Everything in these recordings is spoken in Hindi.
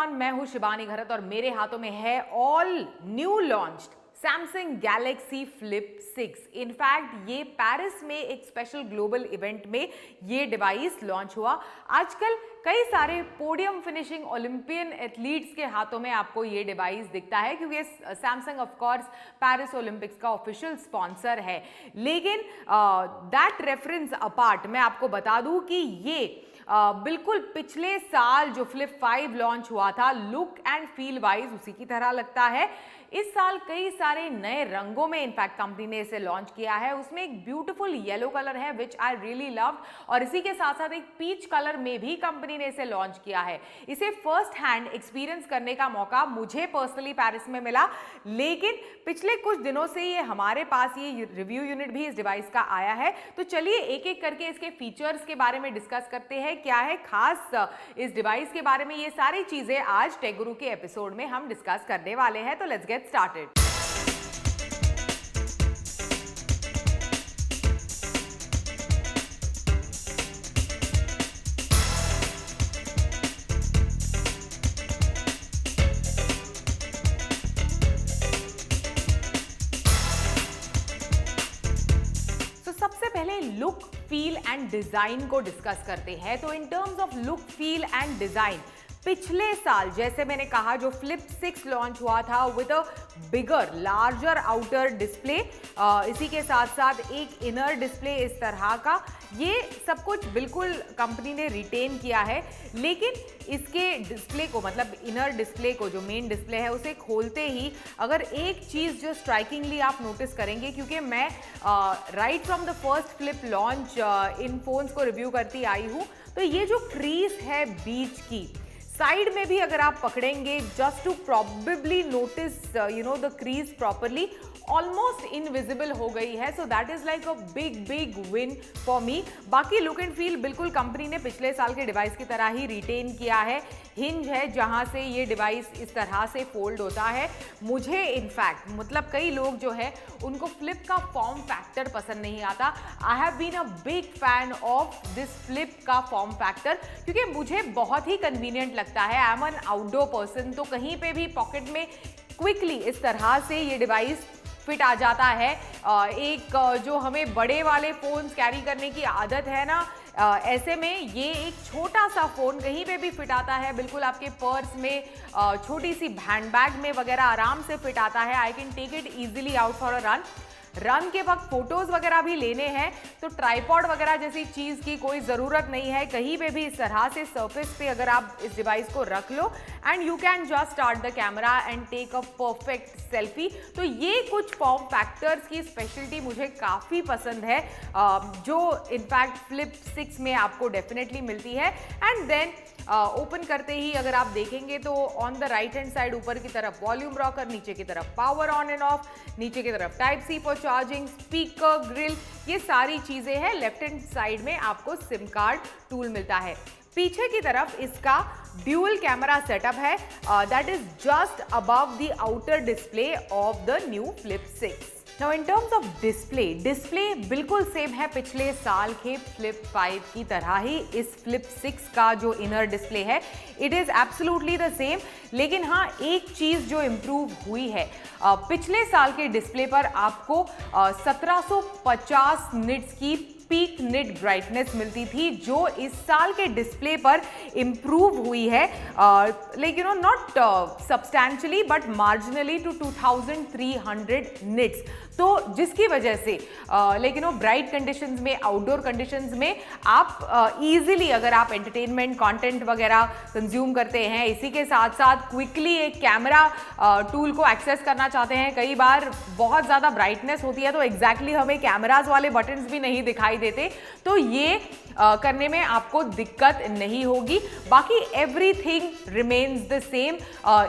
एवरीवन, मैं हूं शिबानी घरत और मेरे हाथों में है all new launched Samsung Galaxy flip 6। In fact ये पेरिस में एक स्पेशल ग्लोबल इवेंट में ये डिवाइस लॉन्च हुआ। आजकल कई सारे पोडियम फिनिशिंग ओलंपियन एथलीट्स के हाथों में आपको ये डिवाइस दिखता है क्योंकि Samsung of course Paris Olympics का ऑफिशियल स्पॉन्सर है। लेकिन दैट रेफरेंस अपार्ट मैं आपको बता दूं कि ये बिल्कुल पिछले साल जो फ्लिप 5 लॉन्च हुआ था, लुक एंड फील वाइज उसी की तरह लगता है। इस साल कई सारे नए रंगों में इनफैक्ट कंपनी ने इसे लॉन्च किया है। उसमें एक ब्यूटीफुल येलो कलर है विच आई रियली लव, और इसी के साथ साथ एक पीच कलर में भी कंपनी ने इसे लॉन्च किया है। इसे फर्स्ट हैंड एक्सपीरियंस करने का मौका मुझे पर्सनली पेरिस में मिला, लेकिन पिछले कुछ दिनों से ये हमारे पास ये रिव्यू यूनिट भी इस डिवाइस का आया है। तो चलिए एक एक करके इसके फीचर्स के बारे में डिस्कस करते हैं, क्या है खास इस डिवाइस के बारे में। ये सारी चीजें आज टेक गुरु के एपिसोड में हम डिस्कस करने वाले हैं। तो लेट्स गेट स्टार्टेड। सबसे पहले लुक, फील एंड डिजाइन को डिस्कस करते हैं। तो इन terms of look, feel and design, पिछले साल जैसे मैंने कहा जो फ्लिप 6 लॉन्च हुआ था with a bigger larger outer display, इसी के साथ साथ एक इनर डिस्प्ले इस तरह का, ये सब कुछ बिल्कुल कंपनी ने रिटेन किया है। लेकिन इसके डिस्प्ले को, मतलब इनर डिस्प्ले को, जो मेन डिस्प्ले है उसे खोलते ही अगर एक चीज़ जो स्ट्राइकिंगली आप नोटिस करेंगे, क्योंकि मैं right from the first flip launch in phones को रिव्यू करती आई हूँ, तो ये जो क्रीज है बीच की साइड में भी अगर आप पकड़ेंगे just to probably notice the crease properly, almost invisible हो गई है। So that is like a big win for me. बाकी लुक एंड फील बिल्कुल कंपनी ने पिछले साल के डिवाइस की तरह ही रिटेन किया है। हिंज है जहां से ये डिवाइस इस तरह से फोल्ड होता है। मुझे इनफैक्ट, मतलब कई लोग जो है उनको फ्लिप का फॉर्म फैक्टर पसंद नहीं आता। I have been a big fan of this flip का फॉर्म फैक्टर क्योंकि मुझे बहुत ही कन्वीनियंट लगता है। I am an outdoor person, तो कहीं पे भी पॉकेट में क्विकली इस तरह से ये डिवाइस फिट आ जाता है। एक जो हमें बड़े वाले फोन्स कैरी करने की आदत है ना, ऐसे में ये एक छोटा सा फोन कहीं पे भी फिट आता है, बिल्कुल आपके पर्स में, छोटी सी हैंडबैग में वगैरह आराम से फिट आता है। I can take it easily out for a run के वक्त फोटोज वगैरह भी लेने हैं तो ट्राइपॉड वगैरह जैसी चीज की कोई जरूरत नहीं है। कहीं पे भी इस तरह से सरफेस पे अगर आप इस डिवाइस को रख लो and you can just start the camera and take a perfect selfie. तो ये कुछ फॉर्म फैक्टर्स की स्पेशलिटी मुझे काफी पसंद है, जो इनफैक्ट फ्लिप 6 में आपको डेफिनेटली मिलती है। एंड देन ओपन करते ही अगर आप देखेंगे तो on the right hand side ऊपर की तरफ वॉल्यूम रॉकर, नीचे की तरफ पावर ऑन एंड ऑफ, नीचे की तरफ type C for charging, speaker, grille, ये सारी चीजें हैं। लेफ्ट हैंड साइड में आपको सिम कार्ड टूल मिलता है। पीछे की तरफ इसका ड्यूअल कैमरा सेटअप है that is just above the outer display of the new flip 6। Now in terms of display बिल्कुल सेम है पिछले साल के फ्लिप 5 की तरह ही। इस फ्लिप 6 का जो इनर डिस्प्ले है it is absolutely the same, लेकिन हाँ एक चीज जो इम्प्रूव हुई है, पिछले साल के डिस्प्ले पर आपको 1750 निट्स की पीक निट ब्राइटनेस मिलती थी, जो इस साल के डिस्प्ले पर इंप्रूव हुई है, like not substantially but marginally to 2300 nits. तो जिसकी वजह से ब्राइट कंडीशंस में, आउटडोर कंडीशंस में आप इजीली, अगर आप एंटरटेनमेंट कंटेंट वगैरह कंज्यूम करते हैं, इसी के साथ साथ क्विकली एक कैमरा टूल को एक्सेस करना चाहते हैं, कई बार बहुत ज़्यादा ब्राइटनेस होती है तो एग्जैक्टली हमें कैमराज वाले बटन्स भी नहीं दिखाई देते, तो ये करने में आपको दिक्कत नहीं होगी। बाकी everything remains the same,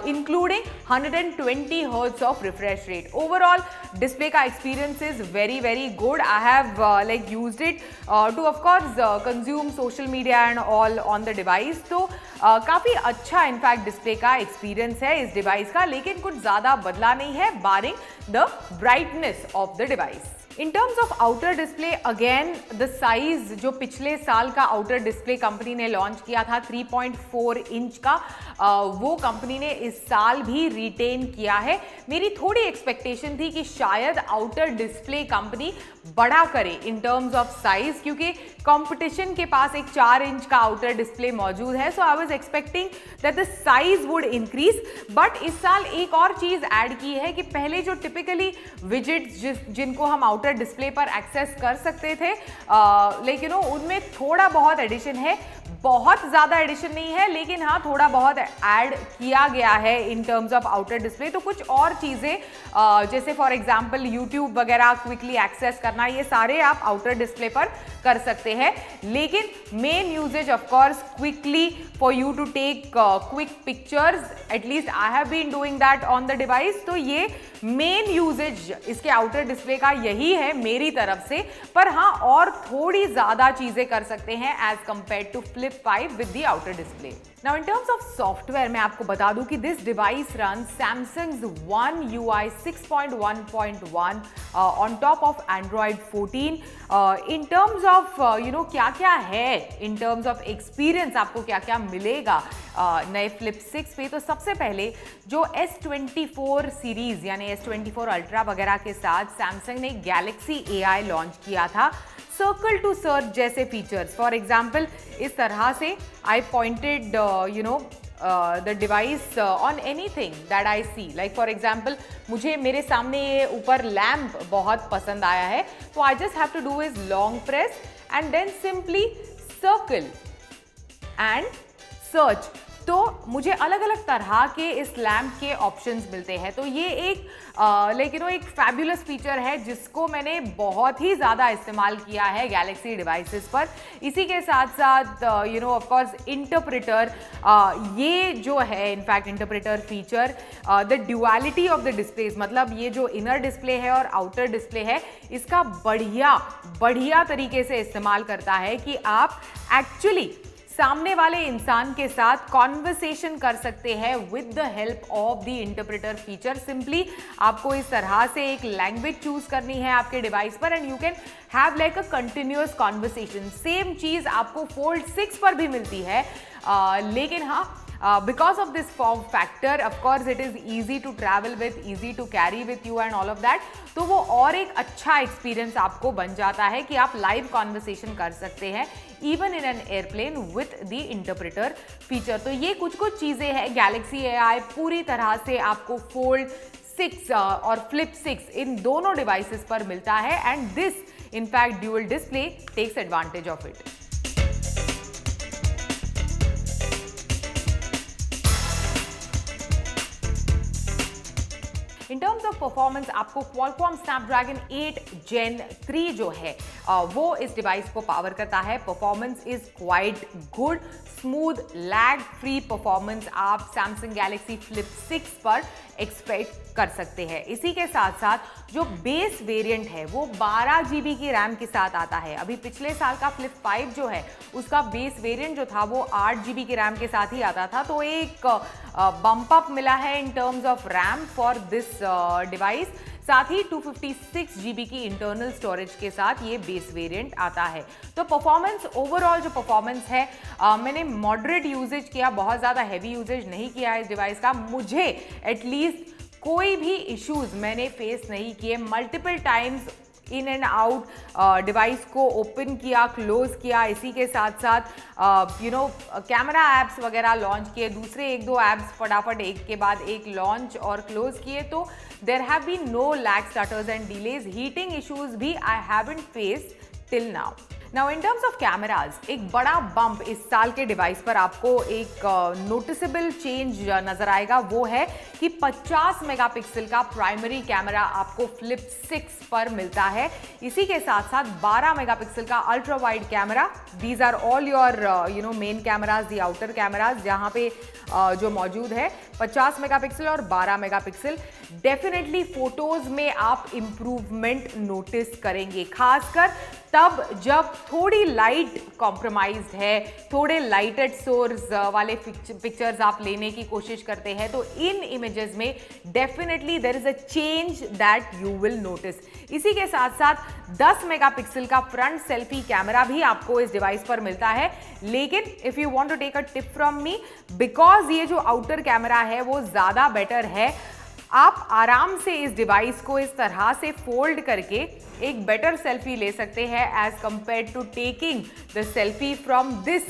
including 120 hertz of refresh rate. Overall display का experience is very good. I have used it to of course consume social media and all on the device. तो काफ़ी अच्छा इनफैक्ट डिस्प्ले का एक्सपीरियंस है इस डिवाइस का, लेकिन कुछ ज़्यादा बदला नहीं है barring the brightness of the device. In terms of outer display again the size जो पिछले साल का आउटर डिस्प्ले कंपनी ने लॉन्च किया था 3.4 इंच का, वो कंपनी ने इस साल भी रिटेन किया है। मेरी थोड़ी एक्सपेक्टेशन थी कि शायद आउटर डिस्प्ले कंपनी बड़ा करे इन टर्म्स ऑफ साइज, क्योंकि कंपटीशन के पास एक 4 इंच का आउटर डिस्प्ले मौजूद है। So I was expecting that the size would increase, but इस साल एक और चीज ऐड की है कि पहले जो टिपिकली विजेट्स जिनको हम आउटर डिस्प्ले पर एक्सेस कर सकते थे, लेकिन उनमें थोड़ा बहुत एडिशन है, बहुत ज़्यादा एडिशन नहीं है, लेकिन हाँ थोड़ा बहुत ऐड किया गया है इन टर्म्स ऑफ आउटर डिस्प्ले। तो कुछ और चीज़ें जैसे फॉर एग्जांपल यूट्यूब वगैरह क्विकली एक्सेस करना, ये सारे आप आउटर डिस्प्ले पर कर सकते हैं। लेकिन main usages of course quickly for you to take quick pictures, at least I have been doing that on the device. तो ये मेन यूजेज इसके आउटर डिस्प्ले का यही है मेरी तरफ से, पर हाँ और थोड़ी ज़्यादा चीज़ें कर सकते हैं as compare to Flip 5 with the outer display. Now in terms of software मैं आपको बता दूं कि this device runs Samsung's One UI 6.1.1 on top of Android 14. In terms of क्या क्या है, in terms of experience आपको क्या क्या मिलेगा नए Flip 6 पे, तो सबसे पहले जो S24 सीरीज यानी S24 अल्ट्रा वगैरह के साथ Samsung ने Galaxy AI लॉन्च किया था। सर्कल टू सर्च जैसे फीचर्स, फॉर एग्जाम्पल इस तरह से I pointed the device on anything that I see, like for example मुझे मेरे सामने ये ऊपर लैम्प बहुत पसंद आया है, तो I just have to do is long press and then simply circle and search. तो मुझे अलग अलग तरह के इस लैम्प के ऑप्शंस मिलते हैं। तो ये एक एक फैबुलस फीचर है जिसको मैंने बहुत ही ज़्यादा इस्तेमाल किया है गैलेक्सी डिवाइसेस पर। इसी के साथ साथ ऑफ कोर्स इंटरप्रेटर, ये जो है in fact interpreter feature the duality of the displace, मतलब ये जो इनर डिस्प्ले है और आउटर डिस्प्ले है, इसका बढ़िया तरीके से इस्तेमाल करता है कि आप एक्चुअली सामने वाले इंसान के साथ कॉन्वर्सेशन कर सकते हैं with the help of the interpreter feature. Simply आपको इस तरह से एक लैंग्वेज चूज करनी है आपके डिवाइस पर and you can have like a continuous conversation. Same चीज आपको फोल्ड 6 पर भी मिलती है, लेकिन हाँ because of this form factor of course it is easy to travel with, easy to carry with you and all of that, तो वो और एक अच्छा एक्सपीरियंस आपको बन जाता है कि आप लाइव कॉन्वर्सेशन कर सकते हैं even in an airplane with the interpreter feature. तो ये कुछ चीज़ें हैं गैलेक्सी AI पूरी तरह से आपको फोल्ड 6 और फ्लिप 6 इन दोनों डिवाइसेस पर मिलता है and this in fact dual display takes advantage of it. In terms of performance आपको Qualcomm Snapdragon 8 Gen 3 जो है वो इस डिवाइस को पावर करता है। Performance is quite good, smooth lag free performance आप Samsung Galaxy Flip 6 पर एक्सपेक्ट कर सकते हैं। इसी के साथ साथ जो बेस वेरिएंट है वो 12 GB की रैम के साथ आता है। अभी पिछले साल का Flip 5 जो है उसका बेस वेरिएंट जो था वो 8 GB की रैम के साथ ही आता था, तो एक बम्प अप मिला है इन terms of RAM for this device. साथ ही 256 GB की इंटरनल स्टोरेज के साथ ये बेस वेरिएंट आता है। तो परफॉर्मेंस ओवरऑल जो परफॉर्मेंस है मैंने मॉडरेट यूजेज किया, बहुत ज़्यादा हैवी यूजेज नहीं किया है इस डिवाइस का। मुझे एटलीस्ट कोई भी इश्यूज मैंने फेस नहीं किए। Multiple times in and out device को ओपन किया, क्लोज किया। इसी के साथ साथ कैमरा ऐप्स वगैरह लॉन्च किए, दूसरे 1-2 ऐप्स फटाफट एक के बाद एक लॉन्च और क्लोज किए। तो there have been no lag stutters and delays, heating issues भी I haven't faced till now. Now in terms of cameras एक बड़ा बम्प इस साल के डिवाइस पर आपको एक नोटिसेबल चेंज नजर आएगा, वो है कि 50 मेगापिक्सल का प्राइमरी कैमरा आपको Flip 6 पर मिलता है। इसी के साथ साथ 12 मेगापिक्सल का ultra wide camera. These are all your main cameras, the outer cameras जहाँ पे जो मौजूद है 50 मेगापिक्सल और 12 मेगापिक्सल। डेफिनेटली फोटोज में आप इंप्रूवमेंट नोटिस करेंगे, खासकर तब जब थोड़ी लाइट कॉम्प्रोमाइज्ड है, थोड़े लाइटेड सोर्स वाले पिक्चर्स आप लेने की कोशिश करते हैं, तो इन इमेजेस में definitely there is a change that you will notice. इसी के साथ साथ 10 मेगापिक्सल का फ्रंट सेल्फी कैमरा भी आपको इस डिवाइस पर मिलता है। लेकिन if you want to take a tip from me, because ये जो आउटर कैमरा है वो ज्यादा बेटर है, आप आराम से इस डिवाइस को इस तरह से फोल्ड करके एक बेटर सेल्फी ले सकते हैं as compare to taking the selfie from this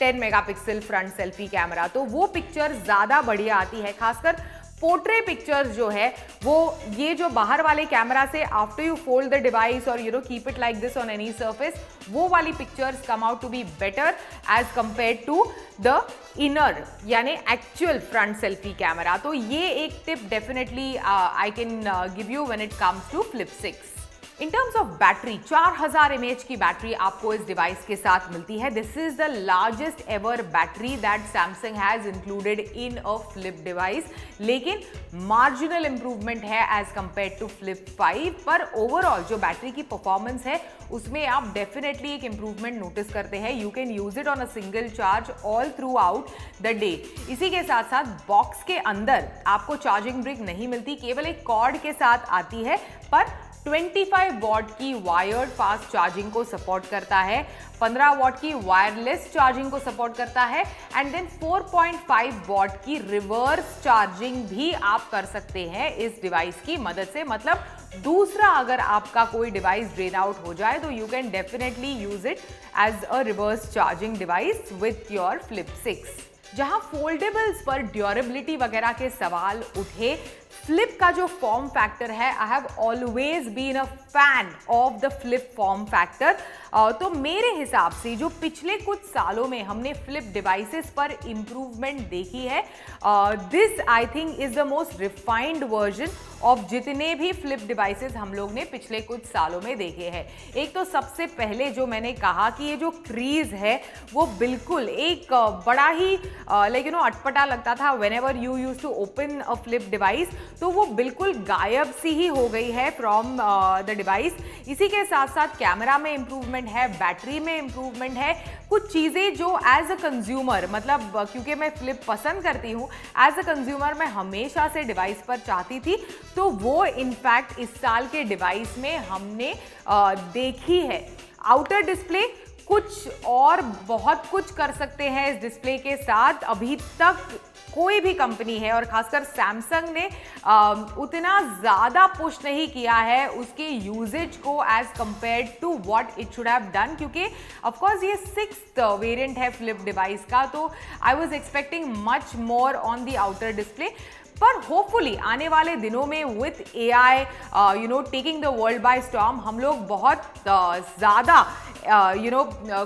10 megapixel front selfie camera. तो वो पिक्चर ज्यादा बढ़िया आती है, खासकर पोर्ट्रे पिक्चर्स जो है वो ये जो बाहर वाले कैमरा से after you fold the device और keep it like this on any surface, वो वाली pictures come out to be better as compare to the inner यानी एक्चुअल फ्रंट सेल्फी कैमरा। तो ये एक tip definitely I can give you when it comes to flip 6। In terms of battery, 4000 mAh की बैटरी आपको इस डिवाइस के साथ मिलती है। This is the largest ever battery that Samsung has included in a flip device. लेकिन मार्जिनल इंप्रूवमेंट है एज कंपेयर टू फ्लिप 5, पर ओवरऑल जो बैटरी की परफॉर्मेंस है उसमें आप डेफिनेटली एक इंप्रूवमेंट नोटिस करते हैं। You can use it on a single charge all through out the day. इसी के साथ साथ बॉक्स के अंदर आपको चार्जिंग ब्रिक नहीं मिलती, केवल एक कॉर्ड के साथ आती है, पर 25 वॉट की वायर्ड फास्ट चार्जिंग को सपोर्ट करता है, 15 वॉट की वायरलेस चार्जिंग को सपोर्ट करता है, एंड देन 4.5 वॉट की रिवर्स चार्जिंग भी आप कर सकते हैं इस डिवाइस की मदद से। मतलब दूसरा अगर आपका कोई डिवाइस ड्रेन आउट हो जाए तो you can definitely use it as a reverse charging device with your flip 6। जहां फोल्डेबल्स पर ड्यूरेबिलिटी वगैरह के सवाल उठे, फ्लिप का जो फॉर्म फैक्टर है, I have always been a fan of the flip form factor. तो मेरे हिसाब से जो पिछले कुछ सालों में हमने फ्लिप डिवाइसेस पर इंप्रूवमेंट देखी है, this I think is the most refined version of जितने भी फ्लिप डिवाइसेस हम लोग ने पिछले कुछ सालों में देखे हैं। एक तो सबसे पहले जो मैंने कहा कि ये जो क्रीज है वो बिल्कुल एक बड़ा ही अटपटा लगता था whenever you used to open a flip device, तो वो बिल्कुल गायब सी ही हो गई है फ्रॉम द डिवाइस। इसी के साथ साथ कैमरा में इंप्रूवमेंट है, बैटरी में इंप्रूवमेंट है, कुछ चीजें जो एज अ कंज्यूमर, मतलब क्योंकि मैं फ्लिप पसंद करती हूँ, एज अ कंज्यूमर मैं हमेशा से डिवाइस पर चाहती थी, तो वो इनफैक्ट इस साल के डिवाइस में हमने देखी है। आउटर डिस्प्ले कुछ और बहुत कुछ कर सकते हैं इस डिस्प्ले के साथ। अभी तक कोई भी कंपनी है और खासकर सैमसंग ने उतना ज़्यादा पुश नहीं किया है उसके यूजेज को as compared to what it should have done, क्योंकि ऑफ कोर्स ये 6th वेरिएंट है फ्लिप डिवाइस का, तो I was expecting much more on the outer display. पर होपफुली आने वाले दिनों में with AI taking the world by storm, हम लोग बहुत ज़्यादा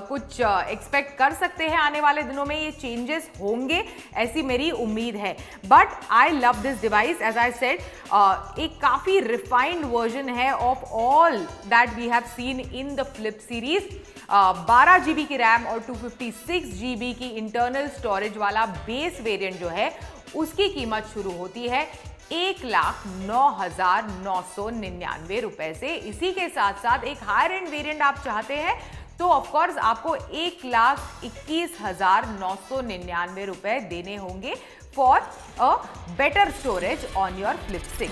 कुछ एक्सपेक्ट कर सकते हैं। आने वाले दिनों में ये चेंजेस होंगे, ऐसी मेरी उम्मीद है। But I love this device, as I said, एक काफ़ी रिफाइंड वर्जन है of all that we have seen in the flip series. 12 GB की रैम और 256 GB की इंटरनल स्टोरेज वाला बेस वेरिएंट जो है उसकी कीमत शुरू होती है 1,09,999 रुपए से। इसी के साथ साथ एक हायर एंड वेरिएंट आप चाहते हैं तो ऑफ कोर्स आपको 1,21,999 रुपए देने होंगे for a better storage on your flip 6।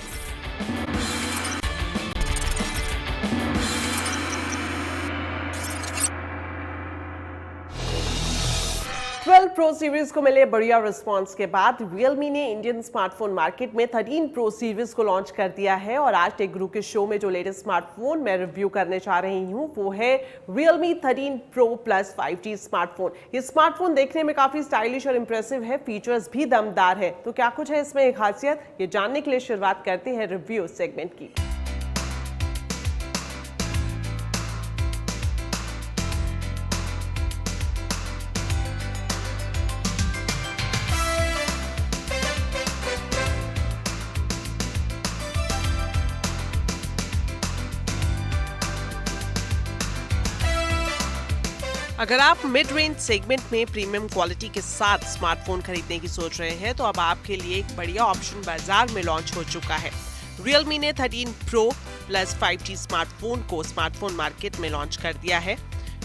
12 Pro series को मिले बढ़िया रिस्पांस के बाद Realme ने इंडियन स्मार्टफोन मार्केट में 13 Pro सीरीज को लॉन्च कर दिया है। और आज टेक गुरु के शो में जो लेटेस्ट स्मार्टफोन मैं रिव्यू करने जा रही हूँ वो है Realme 13 Pro Plus 5G smartphone. ये स्मार्टफोन देखने में काफी स्टाइलिश और इंप्रेसिव है, फीचर्स भी दमदार है। तो क्या कुछ है इसमें एक खासियत, ये जानने के लिए शुरुआत करते हैं रिव्यू सेगमेंट की। अगर आप मिड रेंज सेगमेंट में प्रीमियम क्वालिटी के साथ स्मार्टफोन खरीदने की सोच रहे हैं तो अब आपके लिए एक बढ़िया ऑप्शन बाजार में लॉन्च हो चुका है। Realme ने 13 Pro Plus 5G स्मार्टफोन को स्मार्टफोन मार्केट में लॉन्च कर दिया है।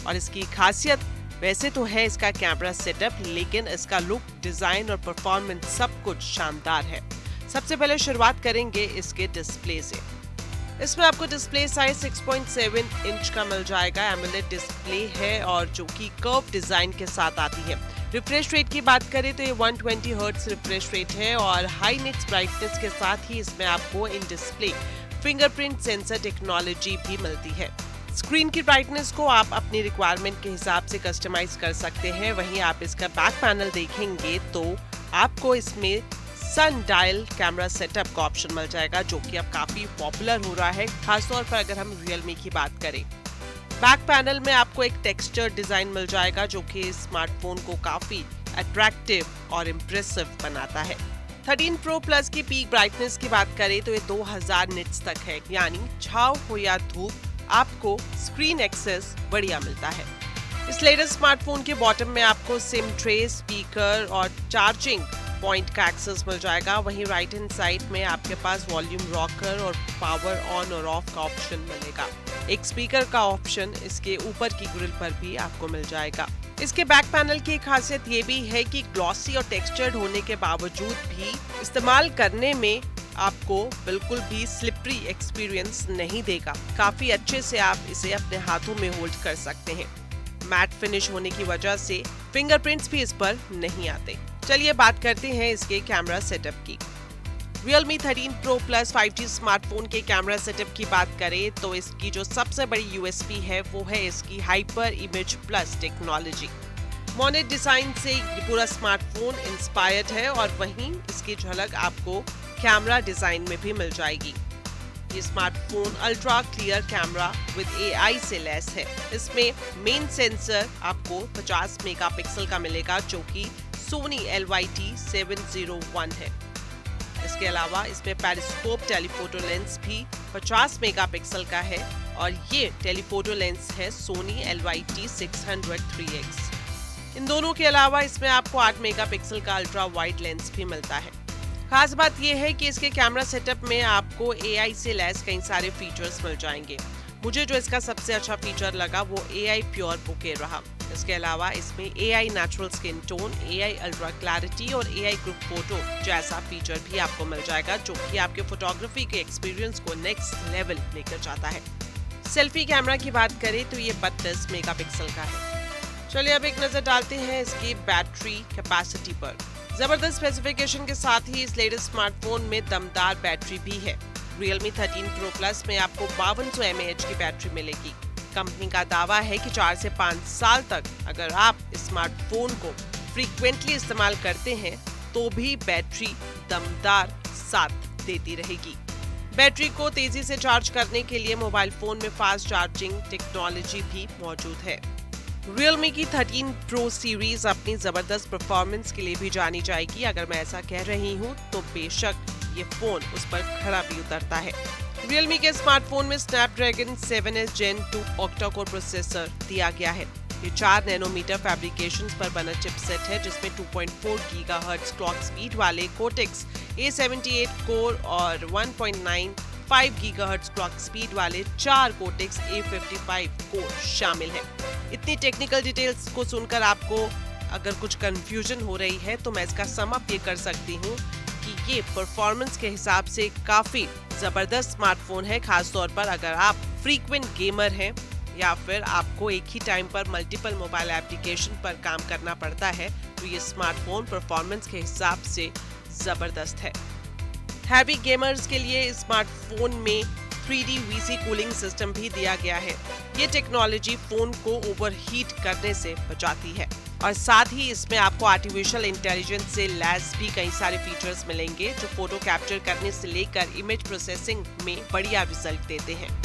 और इसकी खासियत वैसे तो है इसका कैमरा सेटअप, लेकिन इसका लुक, डिजाइन और परफॉर्मेंस सब कुछ शानदार है। सबसे पहले शुरुआत करेंगे इसके डिस्प्ले से। इसमें आपको डिस्प्ले साइज 6.7 इंच का मिल जाएगा। एमोलेड डिस्प्ले है और जो कि कर्व डिजाइन के साथ आती है। रिफ्रेश रेट की बात करें तो ये 120 हर्ट्ज रिफ्रेश रेट है और हाई निट्स ब्राइटनेस के साथ ही इसमें आपको in display fingerprint sensor technology भी मिलती है। स्क्रीन की ब्राइटनेस को आप अपनी रिक्वायरमेंट के हिसाब से कस्टमाइज कर सकते हैं। वहीं आप इसका बैक पैनल देखेंगे तो आपको इसमें सन डायल कैमरा सेटअप का ऑप्शन मिल जाएगा, जो कि अब काफी पॉपुलर हो रहा है, खासतौर पर अगर हम Realme की बात करें। बैक पैनल में आपको एक टेक्सचर डिजाइन मिल जाएगा, जो कि स्मार्टफोन को काफी अट्रैक्टिव और इम्प्रेसिव बनाता है। 13 Pro Plus की पीक ब्राइटनेस की बात करें तो ये 2000 निट्स तक है, यानी छाव हो या धूप आपको स्क्रीन एक्सेस बढ़िया मिलता है। इस लेटेस्ट स्मार्टफोन के बॉटम में आपको सिम ट्रे, स्पीकर और चार्जिंग पॉइंट का एक्सेस मिल जाएगा। वहीं राइट हैंड साइड में आपके पास वॉल्यूम रॉकर और पावर ऑन और ऑफ का ऑप्शन मिलेगा। एक स्पीकर का ऑप्शन इसके ऊपर की ग्रिल पर भी आपको मिल जाएगा। इसके बैक पैनल की खासियत ये भी है कि ग्लॉसी और टेक्सचर्ड होने के बावजूद भी इस्तेमाल करने में आपको बिल्कुल भी स्लिपरी एक्सपीरियंस नहीं देगा। काफी अच्छे से आप इसे अपने हाथों में होल्ड कर सकते हैं। मैट फिनिश होने की वजह से फिंगरप्रिंट्स भी इस पर नहीं आते। चलिए बात करते हैं इसके कैमरा सेटअप की। Realme 13 Pro Plus 5G smartphone के कैमरा सेटअप की बात करें तो इसकी जो सबसे बड़ी यूएसपी है वो है इसकी hyper image plus technology. Monet design से ये पूरा स्मार्टफोन इंस्पायर्ड है और वहीं इसकी झलक आपको कैमरा डिजाइन में भी मिल जाएगी। ये smartphone ultra clear camera with AI से लैस है। इसमें मेन सेंसर आपको 50 मेगापिक्सल का मिलेगा, जो कि सोनी LYT701 है। इसके अलावा इसमें पेरिस्कोप टेलीफोटो लेंस भी 50 मेगापिक्सल का है और ये टेलीफोटो लेंस है सोनी LYT600 3x। इन दोनों के अलावा इसमें आपको 8 मेगापिक्सल का अल्ट्रा वाइड लेंस भी मिलता है। खास बात यह है कि इसके कैमरा सेटअप में आपको AI से लैस कई सारे फीचर्स मिल जाएंगे। मुझे जो इसका सबसे अच्छा फीचर लगा वो AI प्योर बुके रहा। इसके अलावा इसमें AI natural skin tone, AI ultra clarity और AI ग्रुप फोटो जैसा फीचर भी आपको मिल जाएगा, जो कि आपके फोटोग्राफी के एक्सपीरियंस को नेक्स्ट लेवल लेकर जाता है। सेल्फी कैमरा की बात करें तो ये 32 मेगापिक्सल का है। चलिए अब एक नजर डालते हैं इसकी बैटरी कैपेसिटी पर। जबरदस्त स्पेसिफिकेशन के साथ ही इस लेटेस्ट स्मार्टफोन में दमदार बैटरी भी है। Realme 13 Pro Plus में आपको 5200 mAh की बैटरी मिलेगी। कंपनी का दावा है कि 4 से 5 साल तक अगर आप स्मार्टफोन को फ्रीक्वेंटली इस्तेमाल करते हैं तो भी बैटरी दमदार साथ देती रहेगी। बैटरी को तेजी से चार्ज करने के लिए मोबाइल फोन में फास्ट चार्जिंग टेक्नोलॉजी भी मौजूद है। Realme की 13 Pro सीरीज अपनी जबरदस्त परफॉर्मेंस के लिए भी जानी जाएगी। अगर मैं ऐसा कह रही हूँ तो बेशक ये फोन उस पर खरा भी उतरता है। Realme के स्मार्टफोन में Snapdragon 7S Gen 2 octa-core processor दिया गया है। ये 4 नैनोमीटर फैब्रिकेशंस पर बना चिपसेट है, जिसमें 2.4 गीगाहर्ट्ज क्लॉक स्पीड वाले Cortex A78 कोर और 1.95 गीगाहर्ट्ज क्लॉक स्पीड वाले 4 Cortex A55 कोर शामिल है। इतनी टेक्निकल डिटेल्स को सुनकर आपको अगर कुछ कंफ्यूजन हो रही है तो मैं इसका सम अप ये कर सकती हूँ कि ये परफॉर्मेंस के हिसाब से काफी जबरदस्त स्मार्टफोन है, खासतौर पर अगर आप फ्रीक्वेंट गेमर हैं या फिर आपको एक ही टाइम पर मल्टीपल मोबाइल एप्लीकेशन पर काम करना पड़ता है तो ये स्मार्टफोन परफॉर्मेंस के हिसाब से जबरदस्त है। हैवी गेमर्स के लिए स्मार्टफोन में 3D VC कूलिंग सिस्टम भी दिया गया है। ये टेक्नोलॉजी फोन को ओवरहीट करने से बचाती है और साथ ही इसमें आपको आर्टिफिशियल इंटेलिजेंस से लैस भी कई सारे फीचर्स मिलेंगे, जो फोटो कैप्चर करने से लेकर इमेज प्रोसेसिंग में बढ़िया रिजल्ट देते हैं।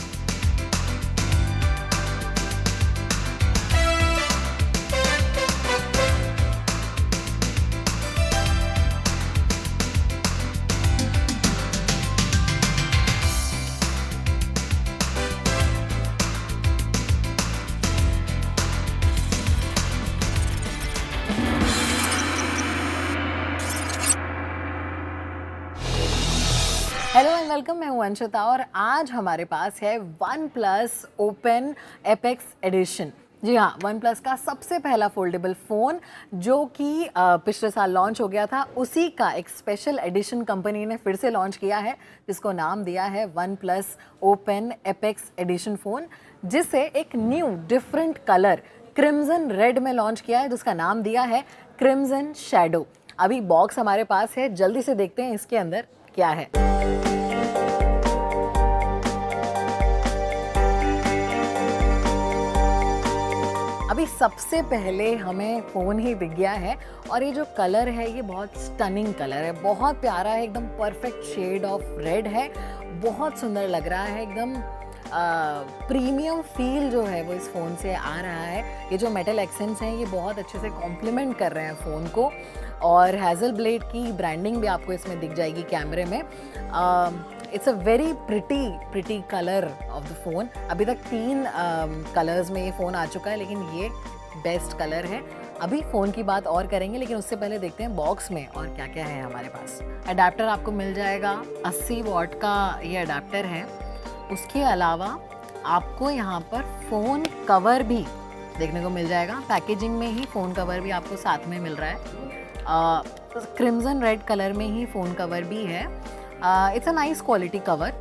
हेलो एंड वेलकम, मैं हूं अंशिता और आज हमारे पास है OnePlus Open Apex एडिशन। जी हाँ, वन प्लस का सबसे पहला फोल्डेबल फ़ोन जो कि पिछले साल लॉन्च हो गया था, उसी का एक स्पेशल एडिशन कंपनी ने फिर से लॉन्च किया है, जिसको नाम दिया है OnePlus Open Apex Edition phone, जिसे एक new different colour crimson red में लॉन्च किया है, जिसका नाम दिया है क्रिम्सन शैडो। अभी बॉक्स हमारे पास है, जल्दी से देखते हैं इसके अंदर क्या है। अभी सबसे पहले हमें फ़ोन ही दिख गया है और ये जो कलर है ये बहुत स्टनिंग कलर है, बहुत प्यारा है, एकदम परफेक्ट शेड ऑफ रेड है, बहुत सुंदर लग रहा है, एकदम प्रीमियम फील जो है वो इस फ़ोन से आ रहा है। ये जो मेटल एक्सेंट्स हैं ये बहुत अच्छे से कॉम्प्लीमेंट कर रहे हैं फ़ोन को और हैज़ल ब्लेड की ब्रांडिंग भी आपको इसमें दिख जाएगी कैमरे में। It's a very pretty colour of the phone. अभी तक 3 कलर्स में ये फ़ोन आ चुका है, लेकिन ये बेस्ट कलर है। अभी फ़ोन की बात और करेंगे, लेकिन उससे पहले देखते हैं बॉक्स में और क्या क्या है हमारे पास। अडेप्टर आपको मिल जाएगा, 80 वॉट का ये अडेप्टर है। उसके अलावा आपको यहाँ पर फ़ोन कवर भी देखने को मिल जाएगा। पैकेजिंग में ही फ़ोन कवर भी आपको साथ में मिल रहा है। क्रिम्सन रेड कलर में ही फ़ोन कवर भी है। It's a nice quality cover.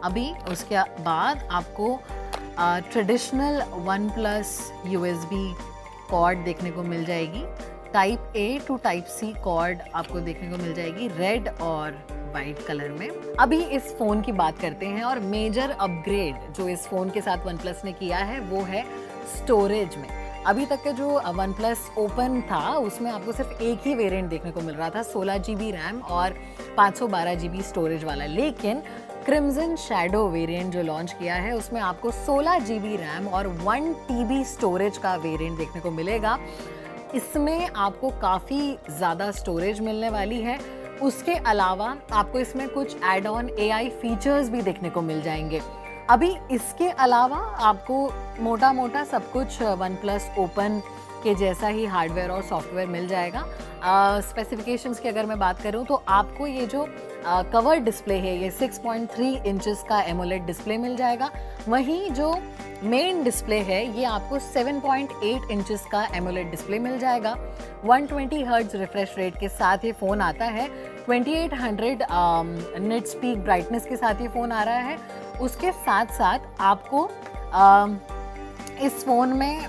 अभी उसके बाद आपको traditional OnePlus USB cord देखने को मिल जाएगी। Type A to type C cord आपको देखने को मिल जाएगी रेड और वाइट कलर में। अभी इस फ़ोन की बात करते हैं और मेजर अपग्रेड जो इस फ़ोन के साथ वन प्लस ने किया है वो है स्टोरेज में। अभी तक का जो वन प्लस ओपन था उसमें आपको सिर्फ एक ही वेरिएंट देखने को मिल रहा था, 16 GB रैम और 512 GB स्टोरेज वाला, लेकिन क्रिम्सन शैडो वेरिएंट जो लॉन्च किया है उसमें आपको 16 GB रैम और 1 TB स्टोरेज का वेरिएंट देखने को मिलेगा। इसमें आपको काफ़ी ज़्यादा स्टोरेज मिलने वाली है। उसके अलावा आपको इसमें कुछ एड ऑन AI फीचर्स भी देखने को मिल जाएंगे। अभी इसके अलावा आपको मोटा मोटा सब कुछ वन प्लस ओपन के जैसा ही हार्डवेयर और सॉफ्टवेयर मिल जाएगा। स्पेसिफिकेशंस की अगर मैं बात करूं तो आपको ये जो कवर डिस्प्ले है ये 6.3 इंचेस का एमोलेड डिस्प्ले मिल जाएगा। वहीं जो मेन डिस्प्ले है ये आपको 7.8 इंचेस का एमोलेड डिस्प्ले मिल जाएगा। 120 हर्ट्ज रिफ्रेश रेट के साथ ये फ़ोन आता है। 2800 निट्स पीक ब्राइटनेस के साथ ये फ़ोन आ रहा है। उसके साथ साथ आपको इस फ़ोन में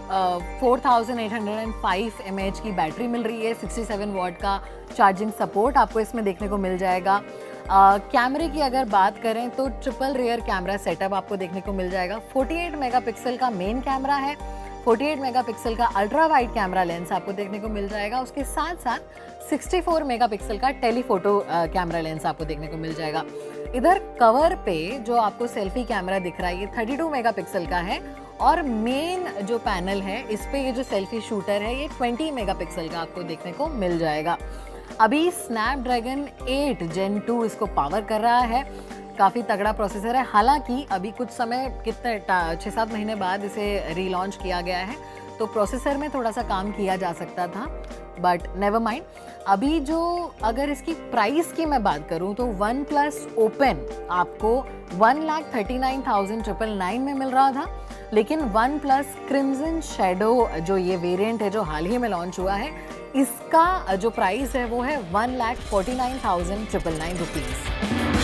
4805 mAh की बैटरी मिल रही है। 67 वॉट का चार्जिंग सपोर्ट आपको इसमें देखने को मिल जाएगा। कैमरे की अगर बात करें तो ट्रिपल रियर कैमरा सेटअप आपको देखने को मिल जाएगा। 48 मेगापिक्सल का मेन कैमरा है, 48 मेगापिक्सल का अल्ट्रा वाइड कैमरा लेंस आपको देखने को मिल जाएगा। उसके साथ साथ 64 मेगापिक्सल का टेलीफोटो कैमरा लेंस आपको देखने को मिल जाएगा। इधर कवर पे जो आपको सेल्फी कैमरा दिख रहा है ये 32 मेगापिक्सल का है और मेन जो पैनल है इस पे ये जो सेल्फी शूटर है ये 20 मेगापिक्सल का आपको देखने को मिल जाएगा। अभी स्नैपड्रैगन 8 Gen 2 इसको पावर कर रहा है। काफ़ी तगड़ा प्रोसेसर है। हालांकि अभी कुछ समय 6-7 महीने बाद इसे रीलॉन्च किया गया है तो प्रोसेसर में थोड़ा सा काम किया जा सकता था, बट नेवर माइंड। अभी जो अगर इसकी प्राइस की मैं बात करूं तो वन प्लस ओपन आपको 1,39,999 में मिल रहा था, लेकिन वन प्लस क्रिम्सन शैडो जो ये वेरिएंट है जो हाल ही में लॉन्च हुआ है इसका जो प्राइस है वो है 1,49,999 रुपीज़।